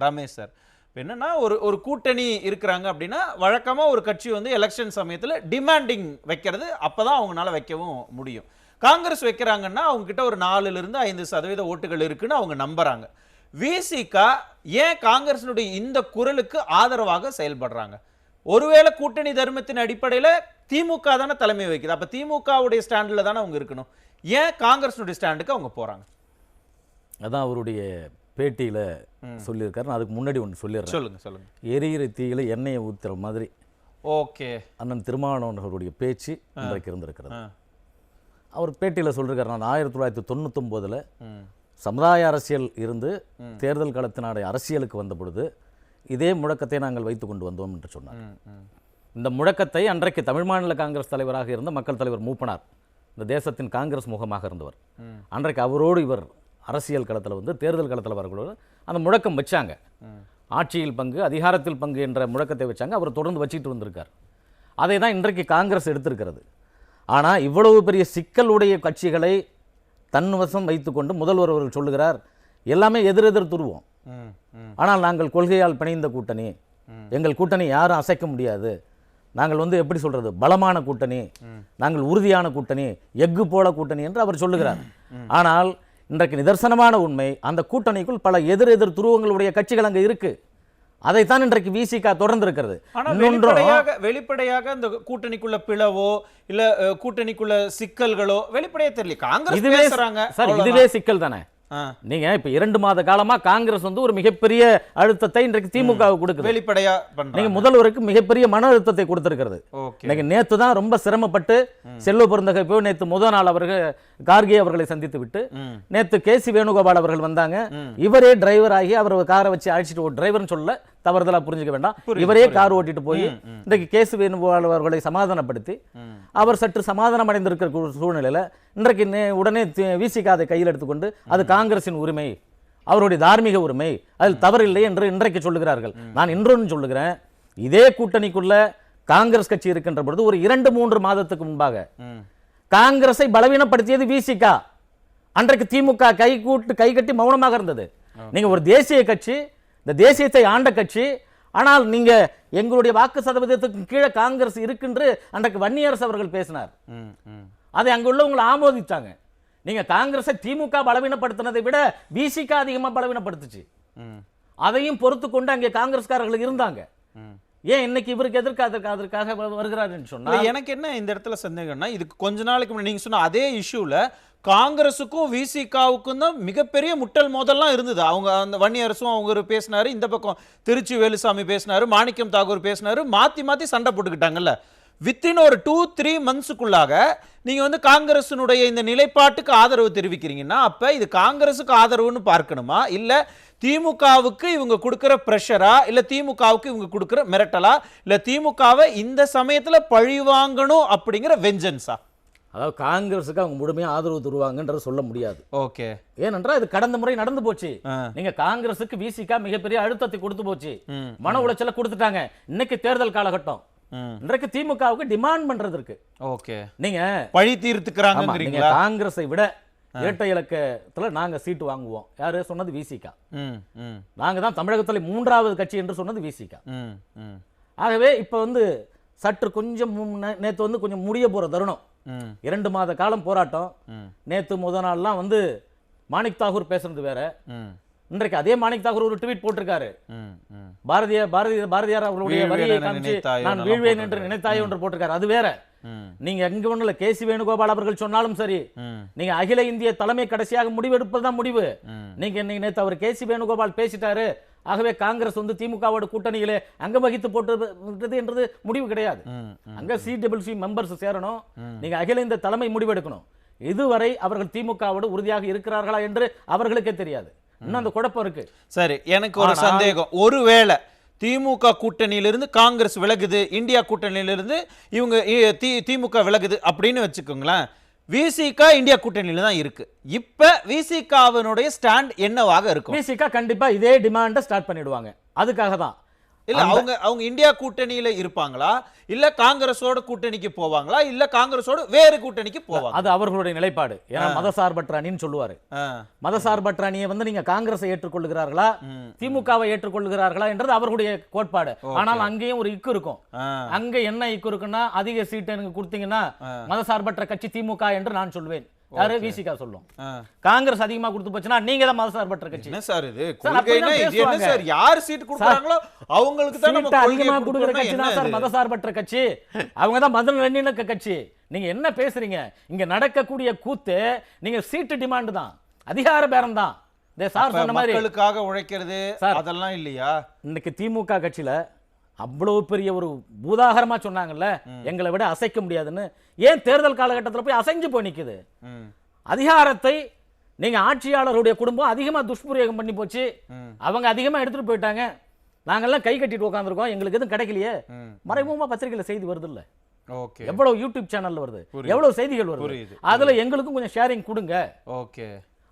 Ramesh sir. என்னன்னா ஒரு கூட்டணி இருக்கிறாங்க அப்படின்னா வழக்கமாக ஒரு கட்சி வந்து எலெக்ஷன் சமயத்தில் டிமாண்டிங் வைக்கிறது அப்போ தான் அவங்களால வைக்கவும் முடியும். காங்கிரஸ் வைக்கிறாங்கன்னா அவங்க கிட்ட ஒரு 4-5% ஓட்டுகள் இருக்குன்னு அவங்க நம்புறாங்க. விசிக ஏன் காங்கிரஸினுடைய இந்த குரலுக்கு ஆதரவாக செயல்படுறாங்க? ஒருவேளை கூட்டணி தர்மத்தின் அடிப்படையில் திமுக தானே தலைமை வைக்குது. அப்போ திமுகவுடைய ஸ்டாண்டில் தானே அவங்க இருக்கணும். ஏன் காங்கிரஸினுடைய ஸ்டாண்டுக்கு அவங்க போறாங்க? அதான் அவருடைய பேட்டியில் சொல்லியிருக்காரு. நான் அதுக்கு முன்னாடி ஒன்று சொல்லிடுறேன். சொல்லுங்க. எரியிற தீயில எண்ணெயை ஊற்றுற மாதிரி ஓகே அண்ணன் திருமாவளவன் அவருடைய பேச்சு இன்றைக்கு இருந்திருக்கிறது. அவர் பேட்டியில் சொல்லியிருக்காரு, நான் 1999 சமுதாய அரசியல் இருந்து தேர்தல் களத்தினுடைய அரசியலுக்கு வந்த பொழுது இதே முழக்கத்தை நாங்கள் வைத்து கொண்டு வந்தோம் என்று சொன்னார். இந்த முழக்கத்தை அன்றைக்கு தமிழ் மாநில காங்கிரஸ் தலைவராக இருந்த மக்கள் தலைவர் மூப்பனார், இந்த தேசத்தின் காங்கிரஸ் முகமாக இருந்தவர், அன்றைக்கு அவரோடு இவர் அரசியல் களத்தில் வந்து தேர்தல் களத்தில் வரக்கூடாது அந்த முழக்கம் வச்சாங்க. ஆட்சியில் பங்கு, அதிகாரத்தில் பங்கு என்ற முழக்கத்தை வச்சாங்க. அவர் தொடர்ந்து வச்சுக்கிட்டு வந்திருக்கார். அதை தான் இன்றைக்கு காங்கிரஸ் எடுத்திருக்கிறது. ஆனால் இவ்வளவு பெரிய சிக்கலுடைய கட்சிகளை தன்வசம் வைத்துக்கொண்டு முதல்வர் அவர்கள் சொல்லுகிறார், எல்லாமே எதிரெதிர் துருவோம், ஆனால் நாங்கள் கொள்கையால் பிணைந்த கூட்டணி, எங்கள் கூட்டணி யாரும் அசைக்க முடியாது, நாங்கள் வந்து எப்படி சொல்றது பலமான கூட்டணி, நாங்கள் உறுதியான கூட்டணி, எஃகு போல கூட்டணி என்று அவர் சொல்லுகிறார். ஆனால் இன்றைக்கு நிதர்சனமான உண்மை, அந்த கூட்டணிக்குள் பல எதிரெதிர் துருவங்களுடைய கட்சிகள் அங்கே இருக்கு. அதைத்தான் இன்றைக்கு விசிக தொடர்ந்து இருக்கிறது. வெளிப்படையாக அந்த கூட்டணிக்குள்ள பிளவோ இல்ல கூட்டணிக்குள்ள சிக்கல்களோ வெளிப்படையா தெரியல. காங்கிரஸ் பேசுறாங்க சார், இதுவே சிக்கல் தானே. நீங்க இப்ப 2 மாத காலமா காங்கிரஸ் வந்து ஒரு மிகப்பெரிய அழுத்தத்தை இன்றைக்கு திமுக கொடுக்குது. வெளிப்படையா நீங்க முதல்வருக்கு மிகப்பெரிய மன அழுத்தத்தை கொடுத்திருக்கிறது. இன்னைக்கு நேத்து தான் ரொம்ப சிரமப்பட்டு செல்வ பெருந்தகை போய் நேத்து முதல் நாள் அவர்கள் கார்கே அவர்களை சந்தித்து விட்டு நேத்து கேசி வேணுகோபால் அவர்கள் வந்தாங்க. இவரே டிரைவர் ஆகி அவர் காரை வச்சு அழைச்சிட்டு, டிரைவர்னு சொல்ல தவறுதலா புரிஞ்சுக்க வேண்டாம், இவரே கார் ஓட்டிட்டு போய் இன்றைக்கு கேசி வேணுகோபால் அவர்களை சமாதானப்படுத்தி அவர் சற்று சமாதானம் அடைந்திருக்கிற சூழ்நிலையில இன்றைக்கு உடனே விசிக அதை கையில் எடுத்துக்கொண்டு அது காங்கிரசின் உரிமை, அவருடைய தார்மீக உரிமை, அதில் தவறில்லை என்று இன்றைக்கு சொல்லுகிறார்கள். நான் இன்றொன்று சொல்லுகிறேன், இதே கூட்டணிக்குள்ள காங்கிரஸ் கட்சி இருக்கின்ற பொழுது ஒரு 2-3 மாதத்துக்கு முன்பாக காங்கிரஸை பலவீனப்படுத்தியது விசிக. அன்றைக்கு திமுக கை கட்டி மௌனமாக இருந்தது. நீங்க ஒரு தேசிய கட்சி, இந்த தேசியத்தை ஆண்ட கட்சி, ஆனால் நீங்க எங்களுடைய வாக்கு சதவீதத்துக்கு கீழே காங்கிரஸ் இருக்குன்று அன்றைக்கு வன்னியரசு அவர்கள் பேசினார். அதை அங்க உள்ளவங்களை ஆமோதிச்சாங்க. நீங்க காங்கிரஸை திமுக பலவீனப்படுத்தினதை விட விசிக அதிகமா பலவீனப்படுத்துச்சு. அதையும் பொறுத்து கொண்டு அங்கே காங்கிரஸ்காரர்கள் இருந்தாங்க. ஏன் இன்னைக்கு இவருக்கு எதிர்க்க அதற்காக வருகிறாருன்னு சொன்னா எனக்கு என்ன இந்த இடத்துல சந்தேகம்னா, இதுக்கு கொஞ்ச நாளைக்கு முன்னாடி நீங்க சொன்ன அதே இஷ்யூல காங்கிரஸுக்கும் விசிகாவுக்கும் தான் மிகப்பெரிய முட்டல் மோதல்லாம் இருந்தது. அவங்க அந்த வன்னியரசும் அவங்க பேசினாரு, இந்த பக்கம் திருச்சி வேலுசாமி பேசினாரு, மாணிக்கம் தாகூர் பேசினாரு, மாத்தி சண்டை போட்டுக்கிட்டாங்கல்ல. வித்தின் ஒரு 2-3 மந்த்ஸுக்குள்ளாக நீங்க வந்து காங்கிரஸினுடைய இந்த நிலைப்பாட்டுக்கு ஆதரவு தெரிவிக்கிறீங்கன்னா அப்ப இது காங்கிரஸுக்கு ஆதரவுன்னு பார்க்கணுமா, இல்ல திமுகவுக்கு இவங்க கொடுக்கிற பிரஷரா, இல்ல திமுகவுக்கு இவங்க கொடுக்கிற மிரட்டலா, இல்ல திமுகவை இந்த சமயத்துல பழி வாங்கணும் அப்படிங்கிற வெஞ்சன்ஸா? அதாவது காங்கிரஸுக்கு அவங்க முழுமையா ஆதரவு தருவாங்கன்றது சொல்ல முடியாது. ஓகே, ஏனென்றால் இது கடந்த முறை நடந்து போச்சு. நீங்க காங்கிரஸுக்கு விசிக மிகப்பெரிய அழுத்தத்தை கொடுத்து போச்சு, மன உளைச்சலை கொடுத்துட்டாங்க. இன்னைக்கு தேர்தல் காலகட்டம், இன்றைக்கு திமுகவுக்கு டிமாண்ட் பண்றதுக்கு ஓகே நீங்க பழி தீர்த்துக்கிறாங்க. காங்கிரஸை விட இரட்டை இலக்கத்துல நாங்க சீட்டு வாங்குவோம். யாரு சொன்னது? விசிக. நாங்க தான் தமிழகத்துல 3வது கட்சி என்று சொன்னது விசிக. ஆகவே இப்ப வந்து சற்று கொஞ்சம் நேத்து வந்து கொஞ்சம் முடிய போற தருணம். 2 மாத காலம் போராட்டம். நேத்து முதல் நாள்லாம் வந்து மாணிக் தாகூர் பேசுறது வேற. இன்றைக்கு அதே மாணிக் தாகூர் ஒரு ட்வீட் போட்டிருக்காரு, பாரதியார் அவர்களுடைய வரியை காமிச்சு நான் வீழ்வேன் என்று நினைத்தாய் என்று போட்டிருக்காரு. அது வேற. நீங்க எங்க ஒண்ணுல கேசி வேணுகோபால் அவர்கள் சொன்னாலும் சரி, நீங்க அகில இந்திய தலைமை கடைசியாக முடிவு எடுப்பதுதான் முடிவு. நீங்க நேற்று அவர் கேசி வேணுகோபால் பேசிட்டாரு, ஆகவே காங்கிரஸ் வந்து திமுகவோட கூட்டணியிலே அங்கம் வகித்து போட்டு என்றது முடிவு கிடையாது. அங்க சிடபிள்யூசி மெம்பர்ஸ் சேரணும், நீங்க அகில இந்திய தலைமை முடிவெடுக்கணும். இதுவரை அவர்கள் திமுகவோடு உறுதியாக இருக்கிறார்களா என்று அவர்களுக்கே தெரியாது. இன்னும் அந்த குழப்பம் இருக்கு. சரி, எனக்கு ஒரு சந்தேகம். ஒருவேளை திமுக கூட்டணியிலிருந்து காங்கிரஸ் விலகுது, இந்தியா கூட்டணியிலிருந்து இவங்க திமுக விலகுது அப்படின்னு வச்சுக்கோங்களேன், விசிக இந்தியா கூட்டணியில தான் இருக்கு. இப்ப விசிகவினுடைய ஸ்டாண்ட் என்னவாக இருக்கும்? விசிக கண்டிப்பா இதே டிமாண்ட ஸ்டார்ட் பண்ணிடுவாங்க. அதுக்காக தான் இல்ல அவங்க இந்தியா கூட்டணியில இருப்பாங்களா, இல்ல காங்கிரஸோட கூட்டணிக்கு போவாங்களா, இல்ல காங்கிரஸோட வேறு கூட்டணிக்கு போவாங்க? அது அவர்களுடைய நிலைப்பாடு. ஏன்னா மதசார்பற்ற அணின்னு சொல்லுவாரு. மதசார்பற்ற அணியை வந்து நீங்க காங்கிரஸை ஏற்றுக்கொள்கிறார்களா, திமுகவை ஏற்றுக்கொள்கிறார்களா என்றது அவர்களுடைய கோட்பாடு. ஆனால் அங்கேயும் ஒரு இக்கு இருக்கும். அங்க என்ன இக்கு இருக்குன்னா, அதிக சீட் எனக்கு கொடுத்தீங்கன்னா மதசார்பற்ற கட்சி திமுக என்று நான் சொல்வேன். யாரு விசிகா சொல்லும். காங்கிரஸ் அதிகமா கொடுத்து போச்சுன்னா நீங்க தான் மதசார்பற்ற கட்சி. என்ன சார் இது கொள்கைனா இது என்ன சார்? யார் சீட் கொடுக்கறாங்களோ அவங்களுக்கு தான் நம்ம அதிகமா கொடுக்கிற கட்சி தான் சார் மதசார்பற்ற கட்சி. அவங்க தான் மத நல்லிணக்க கட்சி. நீங்க என்ன பேசுறீங்க? இங்க நடக்கக்கூடிய கூத்து நீங்க சீட்டு டிமாண்ட் தான், அதிகார பேரம் தான். சார் சொன்ன மாதிரி மக்களுக்காக உழைக்கிறது அதெல்லாம் இல்லையா? இன்னைக்கு திமுக கட்சியில அவ்வளவு பெரிய ஒரு பூதாகரமா சொன்னாங்கல்ல, எங்களை விட அசைக்க முடியாதுன்னு. ஏன் தேர்தல் காலகட்டத்தில் போய் அசைஞ்சு போய் நிக்குது? அதிகாரத்தை நீங்க ஆட்சியாளருடைய குடும்பம் அதிகமா துஷ்பிரயோகம் பண்ணி போச்சு. அவங்க அதிகமா எடுத்துட்டு போயிட்டாங்க. நாங்கெல்லாம் கை கட்டிட்டு உட்காந்துருக்கோம், எங்களுக்கு எதுவும் கிடைக்கலையே. மறைமுகமா பத்திரிகையில செய்தி வருது இல்ல, எவ்வளவு யூடியூப் சேனல்ல வருது, எவ்வளவு செய்திகள் வருது. அதுல எங்களுக்கும் கொஞ்சம் ஷேரிங் கொடுங்க.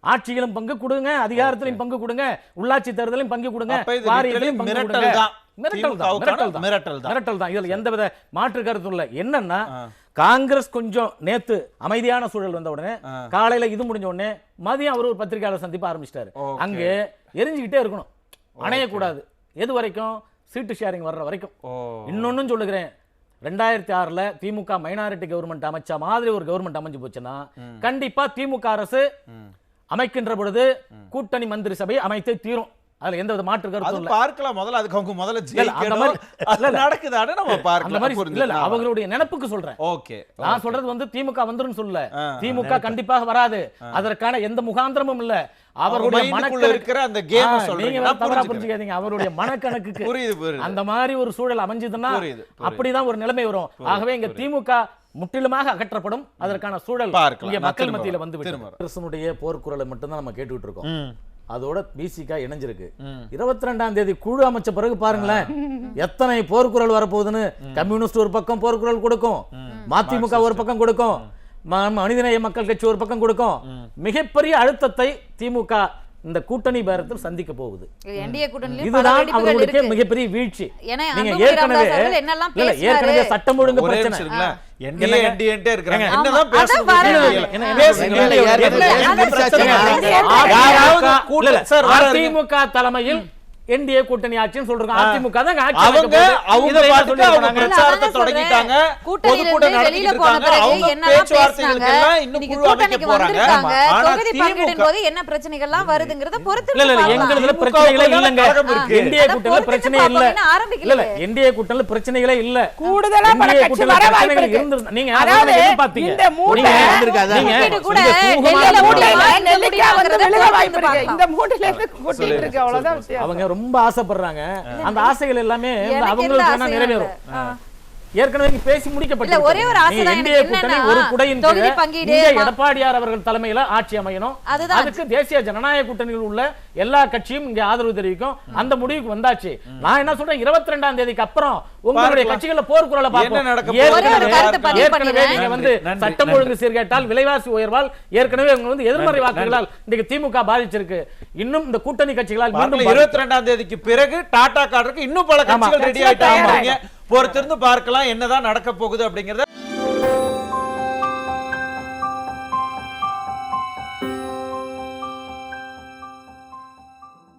ஆட்சியிலும் பங்கு கொடுங்க, அதிகாரத்திலும் பங்கு கொடுங்க, உள்ளாட்சி தேர்தலையும் பங்கு கொடுங்க, வாரியத்திலும் பங்கு கொடுங்க. மிரட்டல் தான். இதுல எந்தவித மாற்று கருத்தும் இல்ல. என்னன்னா காங்கிரஸ் கொஞ்சம் நேத்து அமைதியான சூழல் வந்த உடனே காலையில இது முடிஞ்ச உடனே மதியம் அவர் ஒரு பத்திரிகையாளர் சந்திப்பு ஆரம்பிச்சிட்டாரு. அங்க எரிஞ்சுக்கிட்டே இருக்கணும், அணையக்கூடாது. எது வரைக்கும்? சீட்டு ஷேரிங் வர்ற வரைக்கும். இன்னொன்னு சொல்லுகிறேன், 2006 திமுக மைனாரிட்டி கவர்மெண்ட் அமைச்ச மாதிரி ஒரு கவர்மெண்ட் அமைஞ்சு போச்சுன்னா கண்டிப்பா திமுக அரசு அமைக்கின்ற பொழுது கூட்டணி மந்திரி சபை அமைத்தே தீரும். அதுல எந்த வித மாற்று கருத்தும் இல்ல. பார்க்கலாம். முதல்ல அதுக்கு அவங்க முதல்ல ஜெயிக்கணும். அது நடக்குதானே நம்ம பார்க்கலாம். இல்ல அவங்களுடைய நினைப்புக்கு சொல்றேன். ஓகே, நான் சொல்றது வந்து திமுக வந்துருன்னு சொல்லல. திமுக கண்டிப்பாக வராது. அதற்கான எந்த முகாந்திரமும் இல்ல. அவருடைய மனக்குள்ள இருக்கிற அந்த கேம் சொல்றீங்க, நீங்க தவறா புரிஞ்சுக்காதீங்க. அவருடைய மனக்கணக்குக்கு புரியுது. அந்த மாதிரி ஒரு சூழல் அமைஞ்சதுன்னா அப்படிதான் ஒரு நிலைமை வரும். ஆகவே இங்க திமுக முற்றிலுமாக அகற்றப்படும். அதற்கான சூழல் இங்க மக்கள் மத்தியில வந்து அரசனுடைய போர்க்குரலை மட்டும்தான் நம்ம கேட்டுக்கிட்டு இருக்கோம். அதோட பிசிகா இணைஞ்சிருக்கு. 22ஆம் தேதி குழு அமைச்ச பிறகு பாருங்களேன் எத்தனை போர்க்குரல் வரப்போகுதுன்னு. கம்யூனிஸ்ட் ஒரு பக்கம் போர்க்குரல் கொடுக்கும், மதிமுக ஒரு பக்கம் கொடுக்கும், மனிதநேய மக்கள் கட்சி ஒரு பக்கம் கொடுக்கும். மிகப்பெரிய அழுத்தத்தை திமுக இந்த கூட்டணி பேரத்தில் சந்திக்க போகுது. இதுதான் அவர்களுக்கு மிகப்பெரிய வீழ்ச்சி. நீங்க ஏற்கனவே சட்டம் ஒழுங்கு பிரச்சனை அதிமுக தலைமையில் என்டிஏ கூட்டணி ஆட்சின்னு சொல்றாங்க. அதிமுக தான் அவங்க பிரச்சாரத்தை தொடங்கிட்டாங்க, பொதுக்கூட்டம் நடத்திட்டு இருக்காங்க. அவங்க பேச்சுவார்த்தைகளுக்கு எல்லாம் இன்னும் குழு அமைக்க போறாங்க. ஆனா திமுக போது என்ன பிரச்சனைகள் எல்லாம் வருதுங்கறத பொறுத்து இல்ல எங்களுதுல பிரச்சனைகளே இல்லங்க. என்டிஏ கூட்டணில பிரச்சனையே இல்ல. இல்ல என்டிஏ கூட்டணில பிரச்சனைகளே இல்ல. கூடுதலா பல கட்சி வர வாய்ப்பு இருக்கு. நீங்க அதாவது இந்த மூட்டை நீங்க கூட வெளியில மூட்டையில நெல்லிக்காய் வந்து விழுக வாய்ப்பு இருக்கு. இந்த மூட்டையில இருந்து கொட்டிட்டு இருக்கு. அவ்வளவுதான் விஷயம். அவங்க ரொம்ப ஆசைப்படுறாங்க. அந்த ஆசைகள் எல்லாமே அவங்களுக்கு நிறைவேறும். ஏற்கனவே பேசி முடிக்கப்பட்ட ஒரே ஒரு ஆசை தான் என்னன்னா ஒரு குடையின் கீழ் எடப்பாடியார் அவர்கள் தலைமையில ஆட்சி அமையணும். அதுக்கு தேசிய ஜனநாயக கூட்டணியில் உள்ள எல்லா கட்சியும் இங்க ஆதரவு தெரிவிக்கும். அந்த முடிவுக்கு வந்தாச்சு. நான் என்ன சொல்றேன், 22ஆம் தேதிக்கு அப்புறம் உங்களுடைய கட்சிகள போர்க்குரலை பார்ப்போம். ஏற்கனவே நீங்க வந்து சட்டம் ஒழுங்கு சீர்கேட்டால், விலைவாசி உயர்வால் ஏற்கனவே அவங்க வந்து எதிர்மறை வாக்குகளால் இன்னைக்கு திமுக பாதிச்சிருக்கு. இன்னும் இந்த கூட்டணி கட்சிகளால் மீண்டும் 22ஆம் தேதிக்கு பிறகு டாடா கார்டுக்கு இன்னும் பல கட்சிகள் ரெடி ஆயிட்டாங்க. பொறுத்திருந்து பார்க்கலாம் என்னதான் நடக்க போகுது அப்படிங்கறத.